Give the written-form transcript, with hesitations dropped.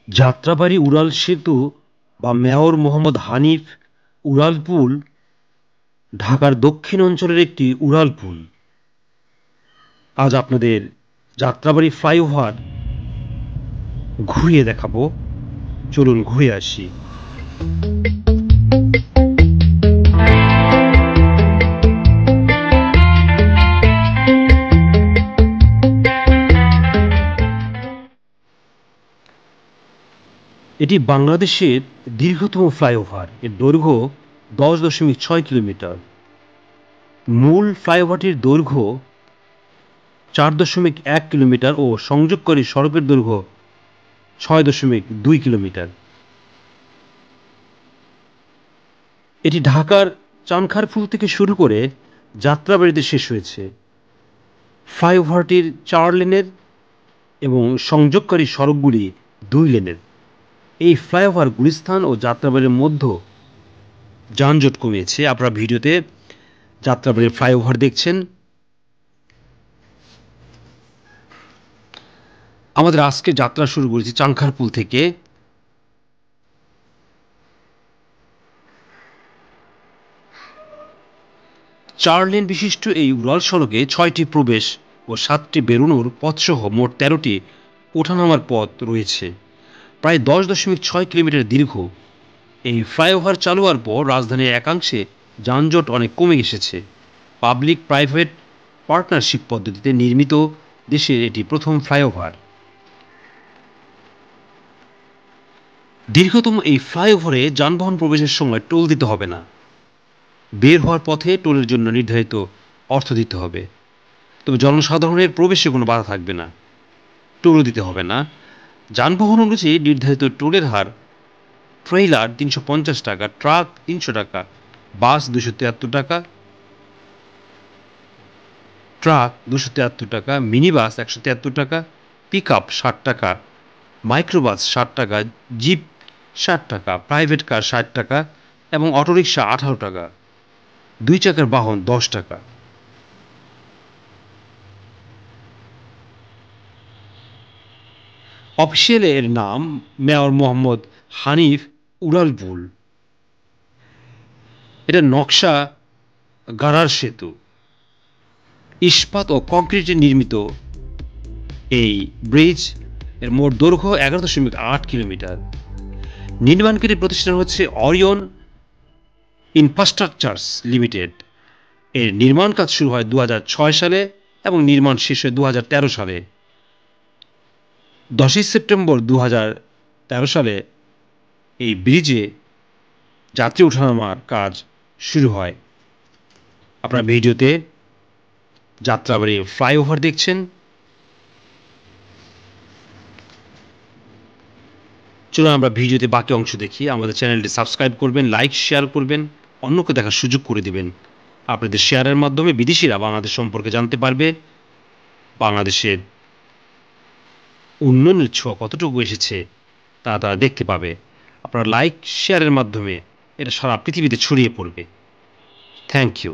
যাত্রাবাড়ী উড়াল সেতু বা মেয়র মোহাম্মদ হানিফ উড়াল পুল ঢাকার দক্ষিণ অঞ্চলের একটি উড়াল পুল। আজ আপনাদের যাত্রাবাড়ী ফ্লাইওভার ঘুরিয়ে দেখাবো। চলুন ঘুরে আসি। এটি বাংলাদেশের দীর্ঘতম ফ্লাইওভার। এর দৈর্ঘ্য 10.6 কিলোমিটার। মূল ফ্লাইওভারটির দৈর্ঘ্য 4.1 কিলোমিটার ও সংযোগকারী সড়কের দৈর্ঘ্য 6.2 কিলোমিটার। এটি ঢাকার চানখারপুল থেকে শুরু করে যাত্রাবাড়ীতে শেষ হয়েছে। ফ্লাইওভারটির 4 লেনের এবং সংযোগকারী সড়কগুলি 2 লেনের। এই ফ্লাইওভার গুলিস্তান ও যাত্রাবাড়ির মধ্যে যানজট কমিয়েছে। আপনারা ভিডিওতে যাত্রাবাড়ির ফ্লাইওভার দেখছেন। আমাদের আজকে যাত্রা শুরু করেছি চানখারপুল থেকে। চার লেন বিশিষ্ট এই উড়াল সড়কে 6টি প্রবেশ ও 7টি বেরোনোর পথসহ মোট 13টি ওঠানামার পথ রয়েছে। প্রায় 10.6 কিলোমিটার দীর্ঘ এই ফ্লাইওভার চালু হওয়ার পর রাজধানীর একাংশে যানজট অনেক কমে এসেছে। পাবলিক প্রাইভেট পার্টনারশিপ পদ্ধতিতে নির্মিত দেশের এটি প্রথম ফ্লাইওভার। দীর্ঘতম এই ফ্লাইওভারে যানবাহন প্রবেশের সময় টোল দিতে হবে না। বের হওয়ার পথে টোলের জন্য নির্ধারিত অর্থ দিতে হবে। তবে জনসাধারণের প্রবেশে কোনো বাধা থাকবে না, টোলও দিতে হবে না। যানবাহন অনুযায়ী নির্ধারিত টোলের হার: ট্রেইলার 350 টাকা, ট্রাক 300 টাকা, বাস 273 টাকা, ট্রাক 273 টাকা, মিনি বাস 173 টাকা, পিক আপ 60 টাকা, মাইক্রোবাস 60 টাকা, জিপ 60 টাকা, প্রাইভেট কার 60 টাকা এবং অটোরিকশা 18 টাকা। 2 চাকার বাহন 10 টাকা। অফিসিয়াল এর নাম মেয়র মোহাম্মদ হানিফ উড়াল পুল। এটা নকশা গারার সেতু। ইস্পাত ও কংক্রিটে নির্মিত এই ব্রিজ এর মোট দৈর্ঘ্য 11.8 কিলোমিটার। নির্মাণকারী প্রতিষ্ঠান হচ্ছে অরিয়ন ইনফ্রাস্ট্রাকচারস লিমিটেড। এর নির্মাণ কাজ শুরু হয় 2006 সালে এবং নির্মাণ শেষ হয় 2013 সালে। 10 সেপ্টেম্বর 2013 সালে এই ব্রিজে যাত্রী ওঠানামার কাজ শুরু হয়। আপনারা ভিডিওতে যাত্রাবাড়ী ফ্লাইওভার দেখছেন। চলুন আমরা ভিডিওতে বাকি অংশ দেখি। আমাদের চ্যানেলটি সাবস্ক্রাইব করবেন, লাইক শেয়ার করবেন, অন্যকে দেখার সুযোগ করে দিবেন। আপনাদের শেয়ারের মাধ্যমে বিদেশিরা বাংলাদেশ সম্পর্কে জানতে পারবে, বাংলাদেশের উন্নয়নের ছোঁয়া কতটুকু এসেছে তা তারা দেখতে পাবে। আপনারা লাইক শেয়ারের মাধ্যমে এটা সারা পৃথিবীতে ছড়িয়ে পড়বে। Thank you.